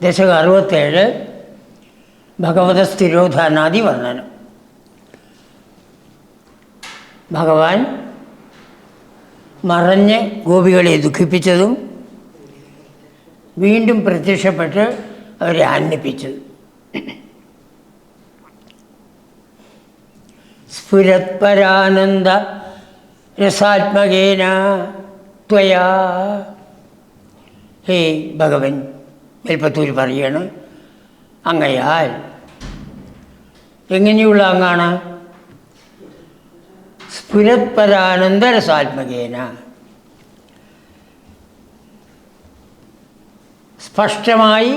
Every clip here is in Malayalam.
ദശകം 67 ഭഗവത സ്ഥിരോധാനാദി വർണ്ണനം. ഭഗവാൻ മറഞ്ഞ് ഗോപികളെ ദുഃഖിപ്പിച്ചതും വീണ്ടും പ്രത്യക്ഷപ്പെട്ട് അവരെ ആനന്ദിപ്പിച്ചതും. സ്ഫുരത്പരാനന്ദ രസാത്മകേന ത്വയാ. ഹേ ഭഗവൻ, മേൽപ്പത്തൂർ പറയാണ്, അങ്ങയാൽ. എങ്ങനെയുള്ള അങ്ങാണ്? സ്ഫുരത്പരാനന്ദ രസാത്മകേന, സ്പഷ്ടമായി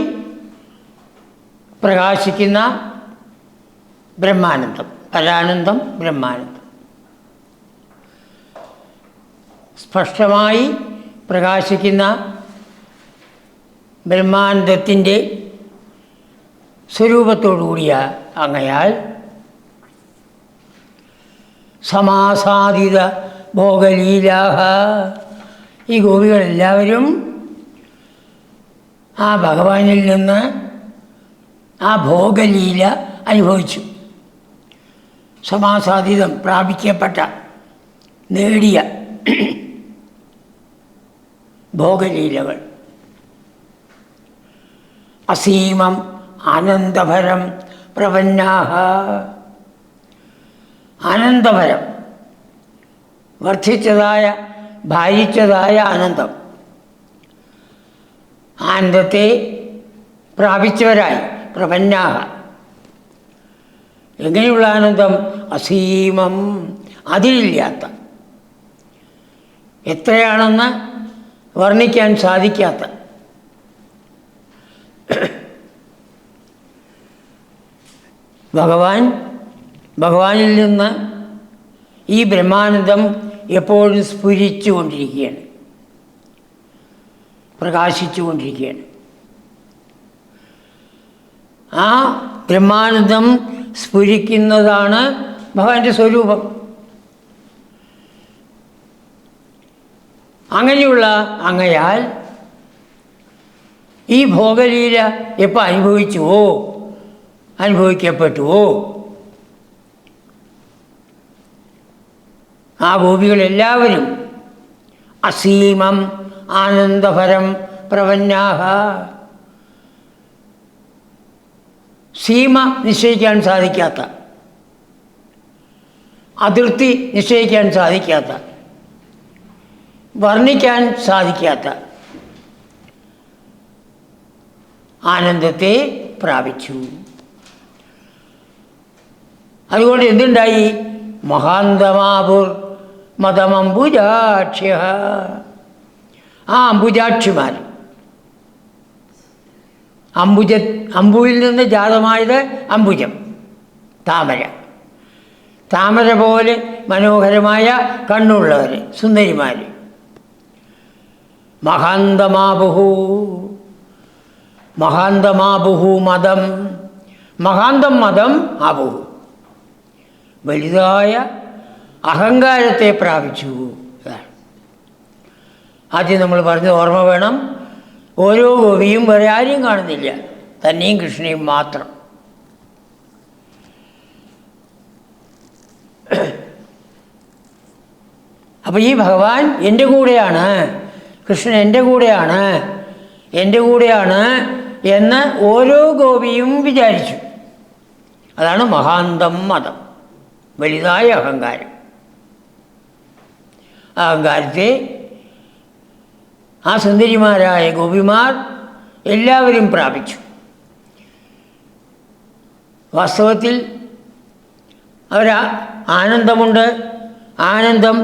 പ്രകാശിക്കുന്ന ബ്രഹ്മാനന്ദം. പരാനന്ദം ബ്രഹ്മാനന്ദം. സ്പഷ്ടമായി പ്രകാശിക്കുന്ന ബ്രഹ്മാനന്ദത്തിൻ്റെ സ്വരൂപത്തോടുകൂടിയ അങ്ങയാൽ സമാസാദിത ഭോഗലീലാഹ. ഈ ഗോപികളെല്ലാവരും ആ ഭഗവാനിൽ നിന്ന് ആ ഭോഗലീല അനുഭവിച്ചു. സമാസാദിതം പ്രാപിക്കപ്പെട്ട, നേടിയ ഭോഗലീലകൾ. അസീമം ആനന്ദഭരം പ്രപന്നാഹ. ആനന്ദഭരം, വർദ്ധിച്ചതായ, ഭാരിച്ചതായ ആനന്ദം. ആനന്ദത്തെ പ്രാപിച്ചവരായി പ്രപന്നാഹ. എങ്ങനെയുള്ള ആനന്ദം? അസീമം, അതിരില്ലാത്ത, എത്രയാണെന്ന് വർണ്ണിക്കാൻ സാധിക്കാത്ത. ഭഗവാനിൽ നിന്ന് ഈ ബ്രഹ്മാനന്ദം എപ്പോഴും സ്ഫുരിച്ചു കൊണ്ടിരിക്കുകയാണ്, പ്രകാശിച്ചു കൊണ്ടിരിക്കുകയാണ്. ആ ബ്രഹ്മാനന്ദം സ്ഫുരിക്കുന്നതാണ് ഭഗവാന്റെ സ്വരൂപം. അങ്ങനെയുള്ള അങ്ങയാൽ ഈ ഭോഗലീല എപ്പോൾ അനുഭവിച്ചുവോ, അനുഭവിക്കപ്പെട്ടുവോ, ആ ഗോപികളെല്ലാവരും അസീമം ആനന്ദഭരം പ്രപന്നാഹ. സീമ നിശ്ചയിക്കാൻ സാധിക്കാത്ത, അതിർത്തി നിശ്ചയിക്കാൻ സാധിക്കാത്ത, വർണ്ണിക്കാൻ സാധിക്കാത്ത ആനന്ദത്തെ പ്രാപിച്ചു. അതുകൊണ്ട് എന്തുണ്ടായി? മഹാന്തമാപുർ മതമംബുജാക്ഷ്യ. ആ അംബുജാക്ഷിമാർ, അമ്പുവിൽ നിന്ന് ജാതമായത് അംബുജം, താമര. താമര പോലെ മനോഹരമായ കണ്ണുള്ളവർ, സുന്ദരിമാർ. മഹാന്തമാബുഹു, മഹാന്തമാബുഹു മതം. മഹാന്തം മതം ആബുഹു, വലുതായ അഹങ്കാരത്തെ പ്രാപിച്ചു. ആദ്യം നമ്മൾ പറഞ്ഞ ഓർമ്മ വേണം. ഓരോ ഗോപിയും വേറെ ആരെയും കാണുന്നില്ല, തന്നെയും കൃഷ്ണനെയും മാത്രം. അപ്പം ഈ ഭഗവാൻ എൻ്റെ കൂടെയാണ്, കൃഷ്ണൻ എൻ്റെ കൂടെയാണ്, എൻ്റെ കൂടെയാണ് എന്ന് ഓരോ ഗോപിയും വിചാരിച്ചു. അതാണ് മഹാന്തം മതം, വലുതായ അഹങ്കാരം. അഹങ്കാരത്തെ ആ സുന്ദരിമാരായ ഗോപിമാർ എല്ലാവരും പ്രാപിച്ചു. വാസ്തവത്തിൽ ആനന്ദമുണ്ട്, ആനന്ദം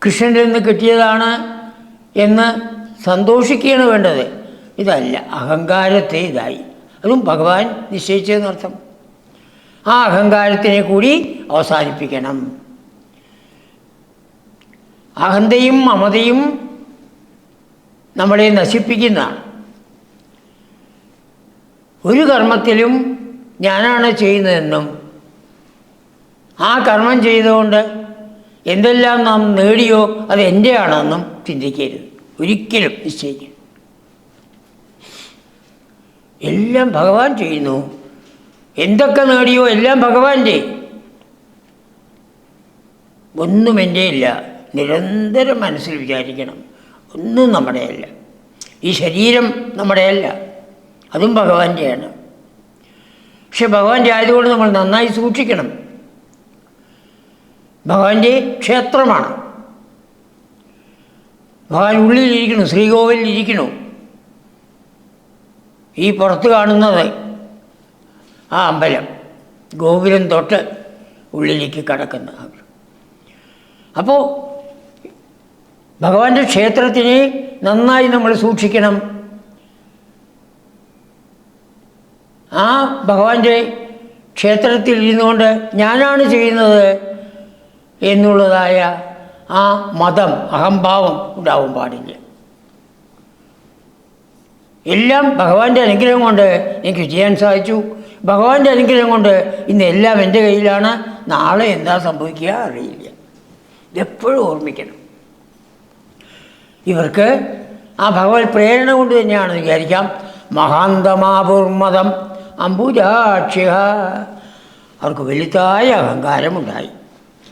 കൃഷ്ണനിൽ നിന്ന് കിട്ടിയതാണ് എന്ന് സന്തോഷിക്കുകയാണ് വേണ്ടത്. ഇതല്ല, അഹങ്കാരത്തെ ഇതായി. അതും ഭഗവാൻ നിശ്ചയിച്ചതെന്നർത്ഥം. ആ അഹങ്കാരത്തിനെ കൂടി അവസാനിപ്പിക്കണം. അഹന്തയും മമതയും നമ്മളെ നശിപ്പിക്കുന്നതാണ്. ഒരു കർമ്മത്തിലും ഞാനാണ് ചെയ്യുന്നതെന്നും ആ കർമ്മം ചെയ്തുകൊണ്ട് എന്തെല്ലാം നാം നേടിയോ അത് എൻ്റെ ആണെന്നും ചിന്തിക്കരുത്, ഒരിക്കലും നിശ്ചയിക്കരുത്. എല്ലാം ഭഗവാൻ ചെയ്യുന്നു. എന്തൊക്കെ നേടിയോ എല്ലാം ഭഗവാന്റെ. ഒന്നും എൻ്റെ ഇല്ല. നിരന്തരം മനസ്സിൽ വിചാരിക്കണം, ഒന്നും നമ്മുടെയല്ല. ഈ ശരീരം നമ്മുടെയല്ല, അതും ഭഗവാന്റെയാണ്. പക്ഷെ ഭഗവാന്റെ ആയതുകൊണ്ട് നമ്മൾ നന്നായി സൂക്ഷിക്കണം. ഭഗവാന്റെ ക്ഷേത്രമാണ്. ഭഗവാൻ ഉള്ളിലിരിക്കണു, ശ്രീകോവിലിരിക്കണു. ഈ പുറത്ത് കാണുന്നത് ആ അമ്പലം, ഗോപുരം തൊട്ട് ഉള്ളിലേക്ക് കടക്കുന്ന. അപ്പോൾ ഭഗവാന്റെ ക്ഷേത്രത്തിനെ നന്നായി നമ്മൾ സൂക്ഷിക്കണം. ആ ഭഗവാന്റെ ക്ഷേത്രത്തിൽ ഇരുന്നുകൊണ്ട് ഞാനാണ് ചെയ്യുന്നത് എന്നുള്ളതായ ആ മതം, അഹംഭാവം ഉണ്ടാവാൻ പാടില്ല. എല്ലാം ഭഗവാന്റെ അനുഗ്രഹം കൊണ്ട് എനിക്ക് ചെയ്യാൻ സാധിച്ചു. ഭഗവാന്റെ അനുഗ്രഹം കൊണ്ട് ഇന്ന് എല്ലാം എൻ്റെ കയ്യിലാണ്. നാളെ എന്താ സംഭവിക്കുക അറിയില്ല. ഇതെപ്പോഴും ഓർമ്മിക്കണം. ഇവർക്ക് ആ ഭഗവത് പ്രേരണ കൊണ്ട് തന്നെയാണ് വിചാരിക്കാം. മഹാന്തമാപൂർമതം അംബുജാക്ഷ്യ, അവർക്ക് വലുതായ അഹങ്കാരമുണ്ടായി.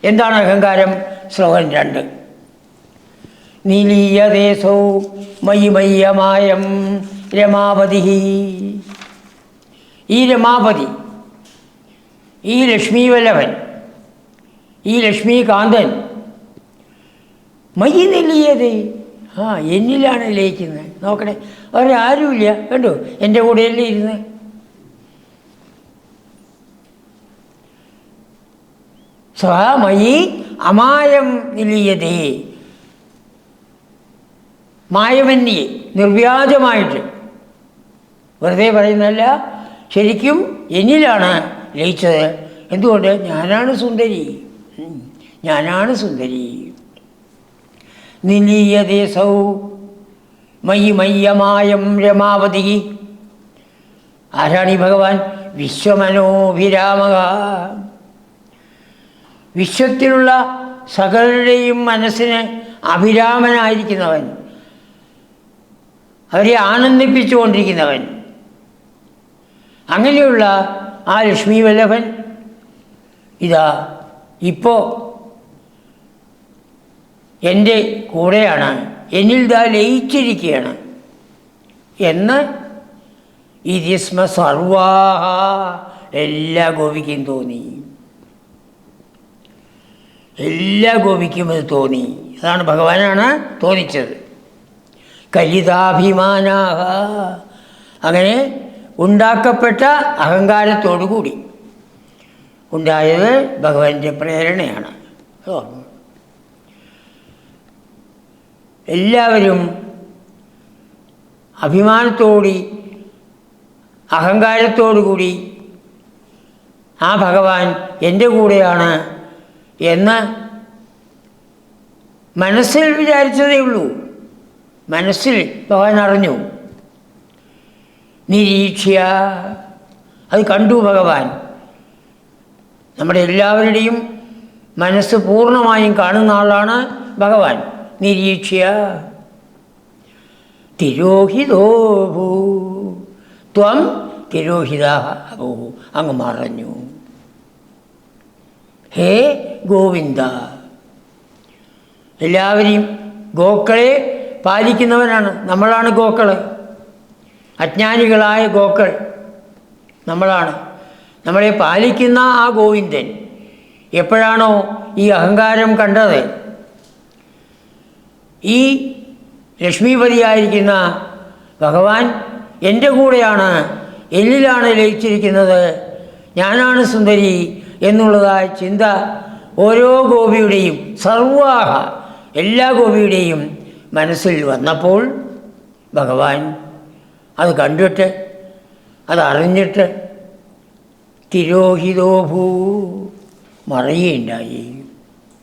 എന്താണ് അഹങ്കാരം? ശ്ലോകം 2. നിലീയദേശോ മയിമയ്യമായം രമാപതി. ഈ രമാപതി, ഈ ലക്ഷ്മീവല്ലഭൻ, ഈ ലക്ഷ്മീകാന്തൻ മയി നിലീയതേ, എന്നിലാണ് ലയിക്കുന്നത്. നോക്കണേ, അവരാരുമില്ല, കണ്ടോ, എൻ്റെ കൂടെയല്ലേ ഇരുന്ന്. സ്വമയി അമായം നിലീയതേ, മായമന്യെ, നിർവ്യാജമായിട്ട്, വെറുതെ പറയുന്നതല്ല, ശരിക്കും എന്നിലാണ് ലയിച്ചത്. എന്തുകൊണ്ട്? ഞാനാണ് സുന്ദരി, ഞാനാണ് സുന്ദരി. നിലീയതേസൗ മയി മയ്യമായം രമാവതി. ആരാണ് ഈ ഭഗവാൻ? വിശ്വമനോഭിരാമക. വിശ്വത്തിലുള്ള സകലരുടെയും മനസ്സിന് അഭിരാമനായിരിക്കുന്നവൻ, അവരെ ആനന്ദിപ്പിച്ചുകൊണ്ടിരിക്കുന്നവൻ. അങ്ങനെയുള്ള ആ ലക്ഷ്മി വല്ലഭൻ ഇതാ ഇപ്പോൾ എൻ്റെ കൂടെയാണ്, എന്നിൽ ദാ ലയിച്ചിരിക്കുകയാണ് എന്ന് ഇതിസ്മ സർവാഹ, എല്ലാ ഗോപിക്കും തോന്നി. എല്ലാ ഗോപിക്കും അത് തോന്നി. അതാണ് ഭഗവാനാണ് തോന്നിച്ചത്. കലിതാഭിമാനാഹ, അങ്ങനെ ഉണ്ടാക്കപ്പെട്ട അഹങ്കാരത്തോടുകൂടി ഉണ്ടായത് ഭഗവാന്റെ പ്രേരണയാണ്. എല്ലാവരും അഭിമാനത്തോടി അഹങ്കാരത്തോടുകൂടി ആ ഭഗവാൻ എൻ്റെ കൂടെയാണ് എന്ന് മനസ്സിൽ വിചാരിച്ചതേ ഉള്ളൂ. മനസ്സിൽ ഭഗവാൻ അറിഞ്ഞു. നിരീക്ഷ്യ, അത് കണ്ടു ഭഗവാൻ. നമ്മുടെ എല്ലാവരുടെയും മനസ്സ് പൂർണ്ണമായും കാണുന്ന ആളാണ് ഭഗവാൻ. നിരീക്ഷ്യ തിരോഹിതോ ഭൂ ത്വം തിരോഹിത ഭൂ, അങ്ങ് മറഞ്ഞു. ഹേ ഗോവിന്ദ, എല്ലാവരെയും ഗോക്കളെ പാലിക്കുന്നവനാണ്. നമ്മളാണ് ഗോക്കൾ, അജ്ഞാനികളായ ഗോക്കൾ നമ്മളാണ്. നമ്മളെ പാലിക്കുന്ന ആ ഗോവിന്ദൻ എപ്പോഴാണോ ഈ അഹങ്കാരം കണ്ടത്, ഈ ലക്ഷ്മീപതിയായിരിക്കുന്ന ഭഗവാൻ എൻ്റെ കൂടെയാണ്, എന്നിലാണ് ലയിച്ചിരിക്കുന്നത്, ഞാനാണ് സുന്ദരി എന്നുള്ളതായ ചിന്ത ഓരോ ഗോപിയുടെയും, സർവാഹ എല്ലാ ഗോപിയുടെയും മനസ്സിൽ വന്നപ്പോൾ ഭഗവാൻ അത് കണ്ടിട്ട്, അതറിഞ്ഞിട്ട് തിരോഹിതോഭൂ, മറയുകയുണ്ടായി.